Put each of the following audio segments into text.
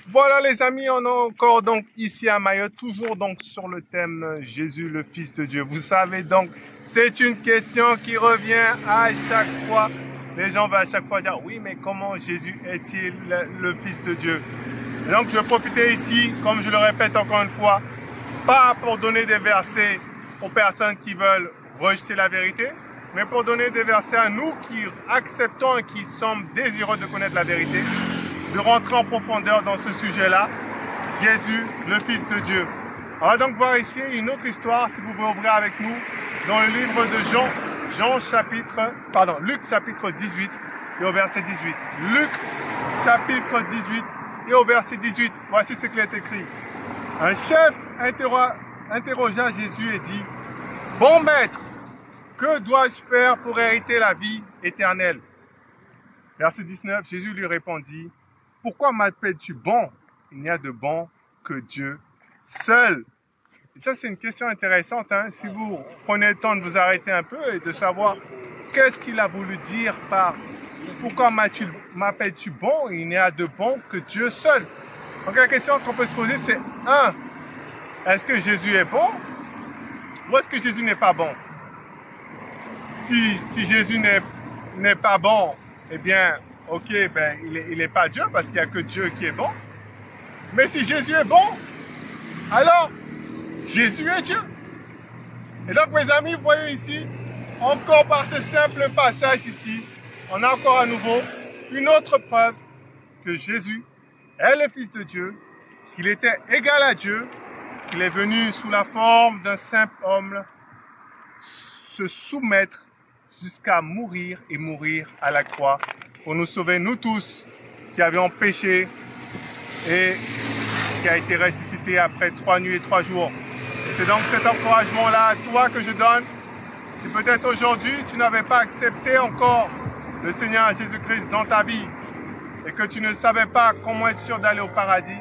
Voilà les amis, on est encore donc ici à Mayotte, toujours donc sur le thème Jésus le Fils de Dieu. Vous savez donc, c'est une question qui revient à chaque fois. Les gens vont à chaque fois dire, oui mais comment Jésus est-il le Fils de Dieu? Et donc je vais profiter ici, comme je le répète encore une fois, pas pour donner des versets aux personnes qui veulent rejeter la vérité, mais pour donner des versets à nous qui acceptons et qui sommes désireux de connaître la vérité, de rentrer en profondeur dans ce sujet-là, Jésus, le Fils de Dieu. On va donc voir ici une autre histoire, si vous pouvez ouvrir avec nous, dans le livre de Luc chapitre 18 et au verset 18. Luc chapitre 18 et au verset 18. Voici ce qu'il est écrit. Un chef interrogea Jésus et dit, « Bon maître, que dois-je faire pour hériter la vie éternelle ?» Verset 19, Jésus lui répondit, « Pourquoi m'appelles-tu bon? Il n'y a de bon que Dieu seul. » Et ça, c'est une question intéressante. Hein? Si vous prenez le temps de vous arrêter un peu et de savoir qu'est-ce qu'il a voulu dire par « Pourquoi m'appelles-tu bon? Il n'y a de bon que Dieu seul. » Donc la question qu'on peut se poser, c'est 1. Est-ce que Jésus est bon? Ou est-ce que Jésus n'est pas bon? Si Jésus n'est pas bon, eh bien, ok, ben, il n'est pas Dieu parce qu'il n'y a que Dieu qui est bon. Mais si Jésus est bon, alors Jésus est Dieu. Et donc, mes amis, vous voyez ici, encore par ce simple passage ici, on a encore à nouveau une autre preuve que Jésus est le Fils de Dieu, qu'il était égal à Dieu, qu'il est venu sous la forme d'un simple homme se soumettre jusqu'à mourir et mourir à la croix pour nous sauver, nous tous, qui avions péché et qui a été ressuscité après 3 nuits et 3 jours. Et c'est donc cet encouragement-là à toi que je donne. Si peut-être aujourd'hui, tu n'avais pas accepté encore le Seigneur Jésus-Christ dans ta vie et que tu ne savais pas comment être sûr d'aller au paradis,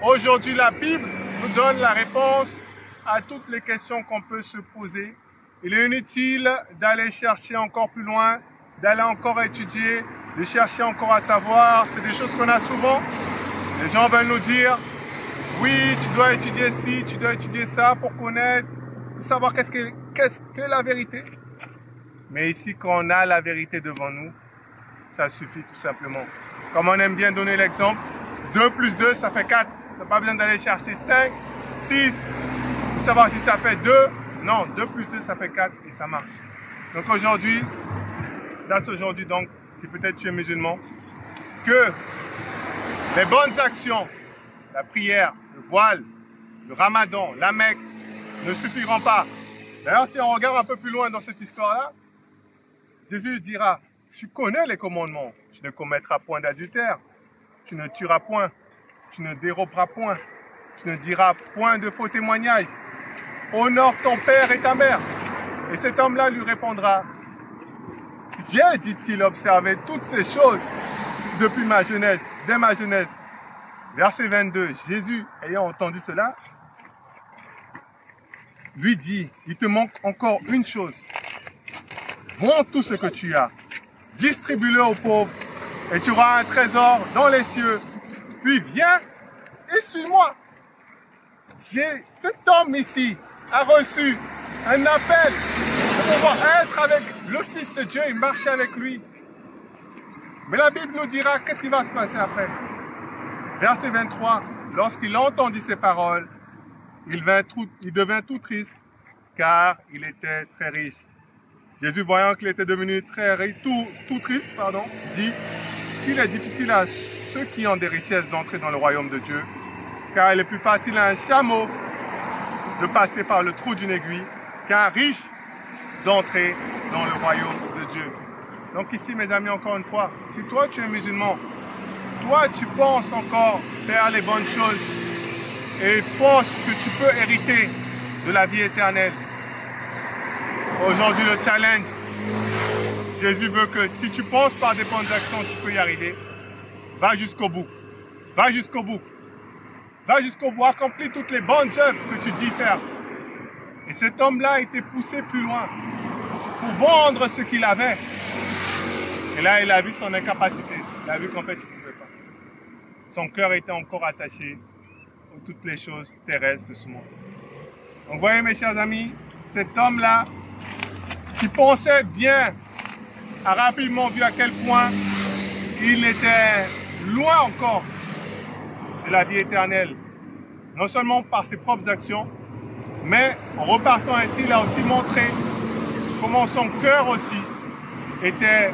aujourd'hui, la Bible nous donne la réponse à toutes les questions qu'on peut se poser. Il est inutile d'aller chercher encore plus loin, d'aller encore étudier, de chercher encore à savoir. C'est des choses qu'on a souvent. Les gens veulent nous dire, oui, tu dois étudier ci, tu dois étudier ça pour connaître, pour savoir qu'est-ce que la vérité. Mais ici, quand on a la vérité devant nous, ça suffit tout simplement. Comme on aime bien donner l'exemple, 2 plus 2, ça fait 4. Tu n'as pas besoin d'aller chercher 5, 6, pour savoir si ça fait 2. Non, 2 plus 2, ça fait 4 et ça marche. Donc aujourd'hui, donc, si peut-être tu es musulman, que les bonnes actions, la prière, le voile, le ramadan, la Mecque, ne suffiront pas. D'ailleurs, si on regarde un peu plus loin dans cette histoire-là, Jésus dira, tu connais les commandements, tu ne commettras point d'adultère, tu ne tueras point, tu ne déroberas point, tu ne diras point de faux témoignages, honore ton père et ta mère. Et cet homme-là lui répondra, j'ai, dit-il, observé toutes ces choses depuis ma jeunesse, dès ma jeunesse. Verset 22, Jésus, ayant entendu cela, lui dit, il te manque encore une chose. Vends tout ce que tu as, distribue-le aux pauvres, et tu auras un trésor dans les cieux. Puis viens et suis-moi. Cet homme ici a reçu un appel pour pouvoir être avec le Fils de Dieu et marcher avec lui. Mais la Bible nous dira qu'est-ce qui va se passer après. Verset 23, lorsqu'il entendit ces paroles, il devint tout triste, car il était très riche. Jésus, voyant qu'il était devenu très riche, tout triste, dit qu'il est difficile à ceux qui ont des richesses d'entrer dans le royaume de Dieu, car il est plus facile à un chameau de passer par le trou d'une aiguille qu'un riche d'entrer dans le royaume de Dieu. Donc ici, mes amis, encore une fois, si toi tu es musulman, toi tu penses encore faire les bonnes choses et penses que tu peux hériter de la vie éternelle, aujourd'hui le challenge, Jésus veut que si tu penses par des bonnes actions, tu peux y arriver. Va jusqu'au bout. Va jusqu'au bout. Va jusqu'au bout. Accomplis toutes les bonnes œuvres que tu dis faire. Et cet homme-là a été poussé plus loin pour vendre ce qu'il avait. Et là, il a vu son incapacité. Il a vu qu'en fait, il ne pouvait pas. son cœur était encore attaché à toutes les choses terrestres de ce monde. Donc, vous voyez, mes chers amis, cet homme-là, qui pensait bien, a rapidement vu à quel point il était loin encore de la vie éternelle. Non seulement par ses propres actions, mais en repartant ainsi, il a aussi montré comment son cœur aussi était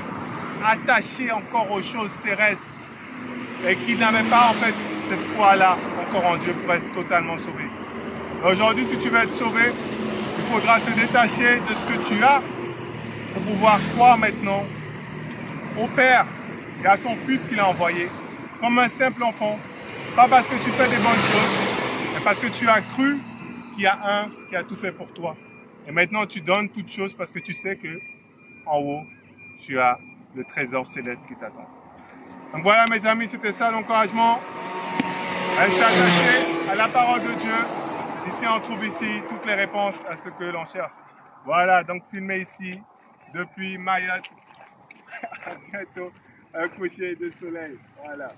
attaché encore aux choses terrestres et qu'il n'avait pas en fait cette foi-là encore en Dieu pour être totalement sauvé. Aujourd'hui, si tu veux être sauvé, il faudra te détacher de ce que tu as pour pouvoir croire maintenant au Père et à son Fils qu'il a envoyé comme un simple enfant. Pas parce que tu fais des bonnes choses, mais parce que tu as cru qu'il y a un qui a tout fait pour toi. Et maintenant, tu donnes toutes choses parce que tu sais que en haut, tu as le trésor céleste qui t'attend. Donc voilà, mes amis, c'était ça l'encouragement. Restez attachés à la parole de Dieu. Ici, on trouve ici toutes les réponses à ce que l'on cherche. Voilà, donc filmé ici depuis Mayotte. À bientôt, un coucher de soleil. Voilà.